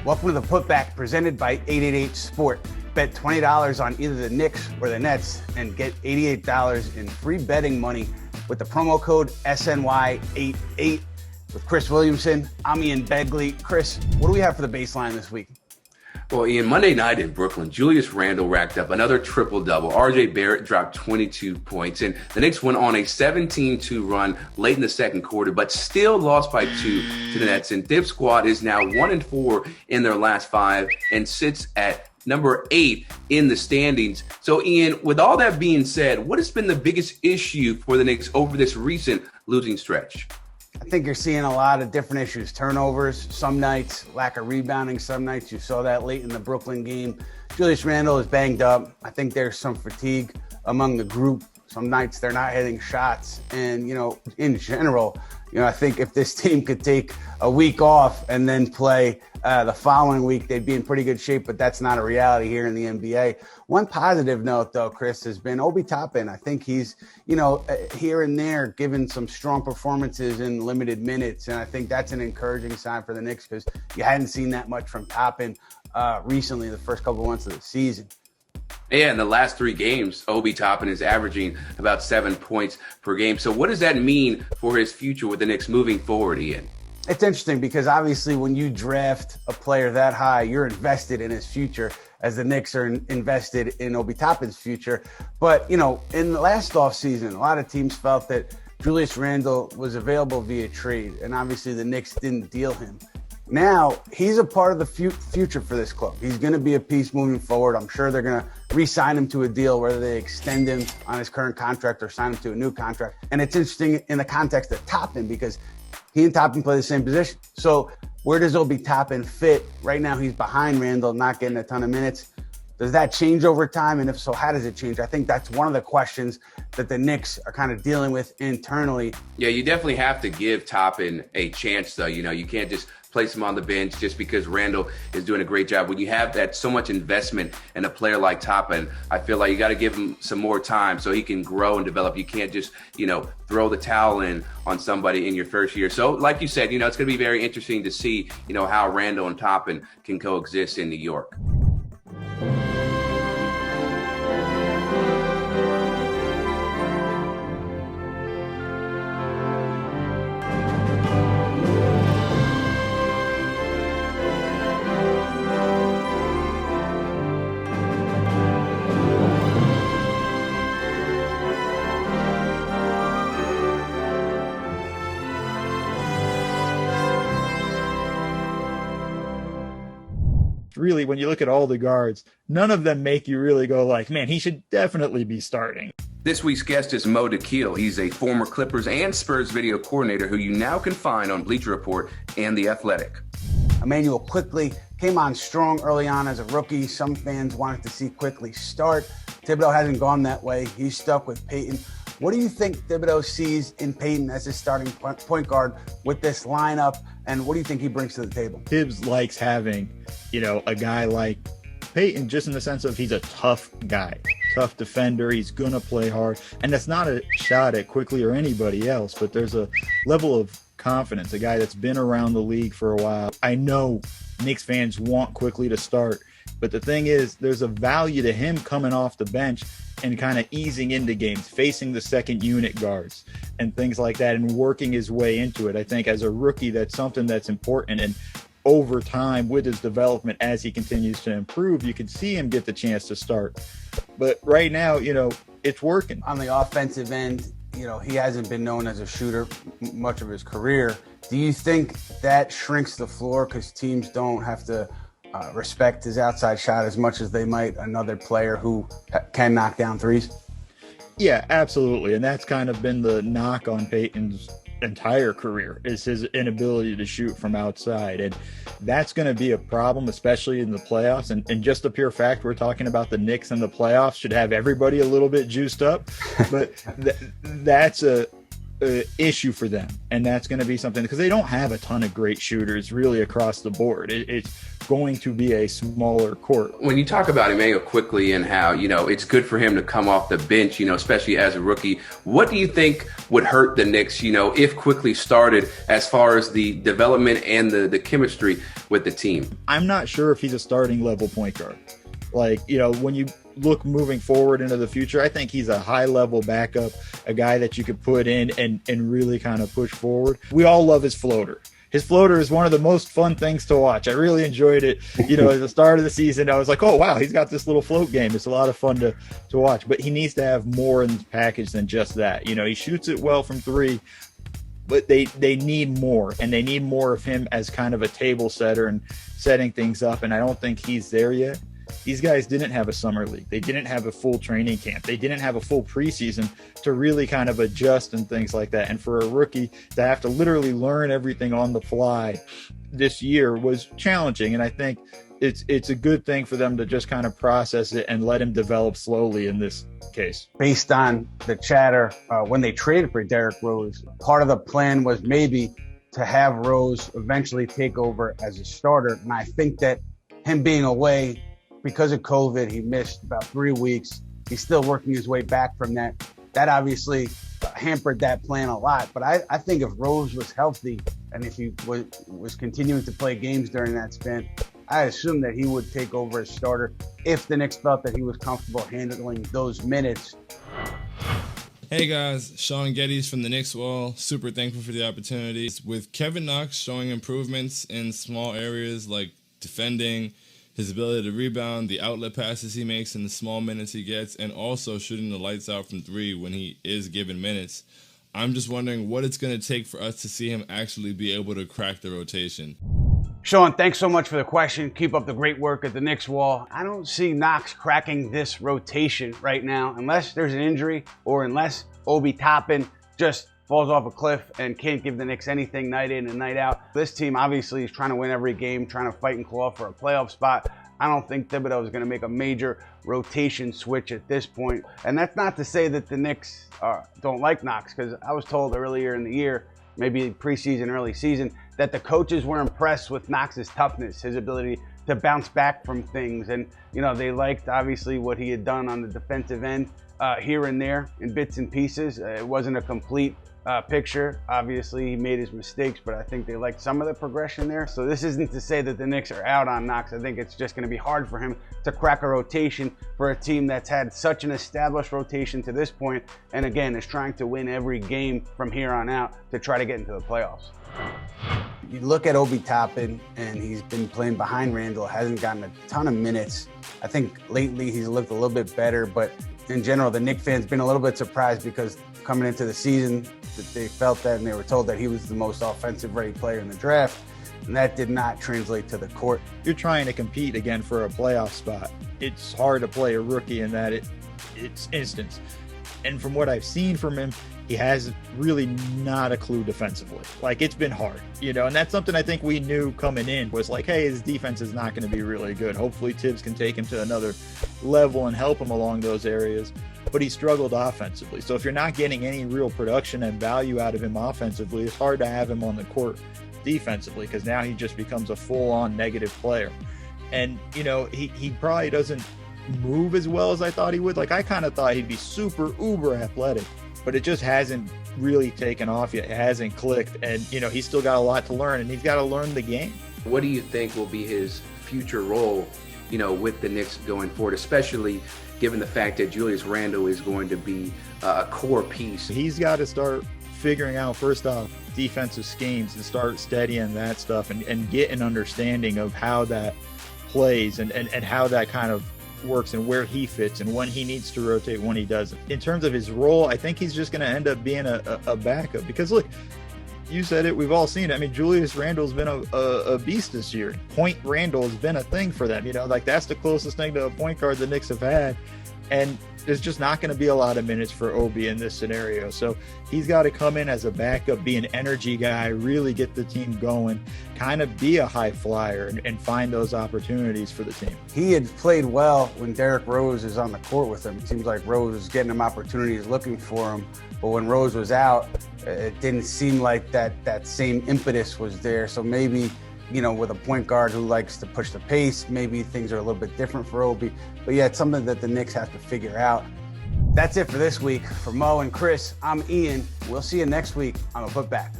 Welcome to the Putback presented by 888 Sport. Bet $20 on either the Knicks or the Nets and get $88 in free betting money with the promo code SNY88. With Chris Williamson, I'm Ian Begley. Chris, what do we have for the baseline this week? Well, Ian, Monday night in Brooklyn, Julius Randle racked up another triple-double. RJ Barrett dropped 22 points, and the Knicks went on a 17-2 run late in the second quarter, but still lost by 2 to the Nets. And Dip Squad is now 1-4 in their last 5 and sits at number 8 in the standings. So, Ian, with all that being said, what has been the biggest issue for the Knicks over this recent losing stretch? I think you're seeing a lot of different issues. Turnovers, some nights, lack of rebounding, some nights. You saw that late in the Brooklyn game. Julius Randle is banged up. I think there's some fatigue among the group. Some nights they're not hitting shots. And, in general, I think if this team could take a week off and then play the following week, they'd be in pretty good shape, but that's not a reality here in the NBA. One positive note, though, Chris, has been Obi Toppin. I think he's, here and there given some strong performances in limited minutes, and I think that's an encouraging sign for the Knicks because you hadn't seen that much from Toppin recently, the first couple of months of the season. Yeah, in the last 3 games, Obi Toppin is averaging about 7 points per game. So what does that mean for his future with the Knicks moving forward, Ian? It's interesting because obviously when you draft a player that high, you're invested in his future as the Knicks are invested in Obi Toppin's future. But, in the last offseason, a lot of teams felt that Julius Randle was available via trade, and obviously the Knicks didn't deal him. Now, he's a part of the future for this club. He's going to be a piece moving forward. I'm sure they're going to re-sign him to a deal, whether they extend him on his current contract or sign him to a new contract. And it's interesting in the context of Toppin because he and Toppin play the same position. So where does Obi Toppin fit? Right now, he's behind Randle, not getting a ton of minutes. Does that change over time? And if so, how does it change? I think that's one of the questions that the Knicks are kind of dealing with internally. Yeah, you definitely have to give Toppin a chance, though. You can't just place him on the bench just because Randle is doing a great job. When you have that so much investment in a player like Toppin, I feel like you got to give him some more time so he can grow and develop. You can't just, throw the towel in on somebody in your first year. So like you said, it's going to be very interesting to see, how Randle and Toppin can coexist in New York. Really, when you look at all the guards, none of them make you really go like, man, he should definitely be starting. This week's guest is Dakhil. He's a former Clippers and Spurs video coordinator who you now can find on Bleacher Report and The Athletic. Immanuel Quickley came on strong early on as a rookie. Some fans wanted to see Quickley start. Thibodeau hasn't gone that way. He's stuck with Payton. What do you think Thibodeau sees in Payton as his starting point guard with this lineup? And what do you think he brings to the table? Tibbs likes having, a guy like Payton just in the sense of he's a tough guy, tough defender. He's going to play hard. And that's not a shot at Quickley or anybody else, but there's a level of confidence, a guy that's been around the league for a while. I know Knicks fans want Quickley to start, but the thing is, there's a value to him coming off the bench and kind of easing into games, facing the second unit guards and things like that and working his way into it. I think as a rookie, that's something that's important. And over time with his development, as he continues to improve, you can see him get the chance to start. But right now, it's working. On the offensive end, he hasn't been known as a shooter much of his career. Do you think that shrinks the floor because teams don't have to respect his outside shot as much as they might another player who can knock down threes? Yeah, absolutely. And that's kind of been the knock on Payton's entire career, is his inability to shoot from outside. And that's going to be a problem, especially in the playoffs. And just the pure fact we're talking about the Knicks in the playoffs should have everybody a little bit juiced up. But that's a issue for them, and that's going to be something because they don't have a ton of great shooters really across the board. It's going to be a smaller court. When you talk about Immanuel Quickley and how, it's good for him to come off the bench, especially as a rookie, what do you think would hurt the Knicks, if Quickley started as far as the development and the chemistry with the team? I'm not sure if he's a starting level point guard. When you look moving forward into the future, I think he's a high level backup, a guy that you could put in and really kind of push forward. We all love his floater. His floater is one of the most fun things to watch. I really enjoyed it. At the start of the season, I was like, oh, wow, he's got this little float game. It's a lot of fun to watch, but he needs to have more in the package than just that. He shoots it well from three, but they need more, and they need more of him as kind of a table setter and setting things up. And I don't think he's there yet. These guys didn't have a summer league. They didn't have a full training camp. They didn't have a full preseason to really kind of adjust and things like that. And for a rookie to have to literally learn everything on the fly this year was challenging. And I think it's a good thing for them to just kind of process it and let him develop slowly in this case. Based on the chatter, when they traded for Derrick Rose, part of the plan was maybe to have Rose eventually take over as a starter. And I think that him being away because of COVID, he missed about 3 weeks. He's still working his way back from that. That obviously hampered that plan a lot. But I think if Rose was healthy and if he was continuing to play games during that span, I assume that he would take over as starter if the Knicks felt that he was comfortable handling those minutes. Hey guys, Sean Geddes from the Knicks Wall. Super thankful for the opportunity. With Kevin Knox showing improvements in small areas like defending, his ability to rebound, the outlet passes he makes in the small minutes he gets, and also shooting the lights out from three when he is given minutes. I'm just wondering what it's going to take for us to see him actually be able to crack the rotation. Sean, thanks so much for the question. Keep up the great work at the Knicks Wall. I don't see Knox cracking this rotation right now unless there's an injury or unless Obi Toppin just falls off a cliff and can't give the Knicks anything night in and night out. This team obviously is trying to win every game, trying to fight and claw for a playoff spot. I don't think Thibodeau is going to make a major rotation switch at this point. And that's not to say that the Knicks don't like Knox, because I was told earlier in the year, maybe preseason, early season, that the coaches were impressed with Knox's toughness, his ability to bounce back from things. And, they liked obviously what he had done on the defensive end here and there in bits and pieces. It wasn't a complete picture. Obviously, he made his mistakes, but I think they liked some of the progression there. So this isn't to say that the Knicks are out on Knox. I think it's just going to be hard for him to crack a rotation for a team that's had such an established rotation to this point, and again, is trying to win every game from here on out to try to get into the playoffs. You look at Obi Toppin, and he's been playing behind Randall, hasn't gotten a ton of minutes. I think lately he's looked a little bit better, but in general, the Knicks fans been a little bit surprised because coming into the season, that they felt that and they were told that he was the most offensive-ready player in the draft, and that did not translate to the court. You're trying to compete again for a playoff spot. It's hard to play a rookie in that it's instance. And from what I've seen from him, he has really not a clue defensively. It's been hard, and that's something I think we knew coming in was like, hey, his defense is not going to be really good. Hopefully Tibbs can take him to another level and help him along those areas. But he struggled offensively. So if you're not getting any real production and value out of him offensively, it's hard to have him on the court defensively, because now he just becomes a full-on negative player. And, he probably doesn't move as well as I thought he would. I kind of thought he'd be super uber athletic, but it just hasn't really taken off yet. It hasn't clicked. And, he's still got a lot to learn, and he's got to learn the game. What do you think will be his future role, with the Knicks going forward, especially given the fact that Julius Randle is going to be a core piece? He's got to start figuring out, first off, defensive schemes and start studying that stuff and get an understanding of how that plays and how that kind of works and where he fits and when he needs to rotate, when he doesn't. In terms of his role, I think he's just going to end up being a backup, because look, you said it, we've all seen it. I mean, Julius Randle's been a beast this year. Point Randle has been a thing for them. That's the closest thing to a point guard the Knicks have had. And there's just not going to be a lot of minutes for Obi in this scenario. So he's got to come in as a backup, be an energy guy, really get the team going, kind of be a high flyer and find those opportunities for the team. He had played well when Derrick Rose is on the court with him. It seems like Rose was getting him opportunities, looking for him. But when Rose was out, it didn't seem like that same impetus was there. So maybe, with a point guard who likes to push the pace, maybe things are a little bit different for Obi. But yeah, it's something that the Knicks have to figure out. That's it for this week. For Mo and Chris, I'm Ian. We'll see you next week on the Putback.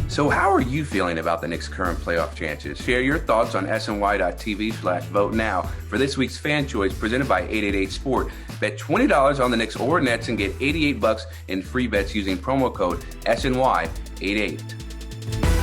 So how are you feeling about the Knicks' current playoff chances? Share your thoughts on sny.tv/vote now for this week's Fan Choice presented by 888 Sport. Bet $20 on the Knicks or Nets and get $88 in free bets using promo code SNY88.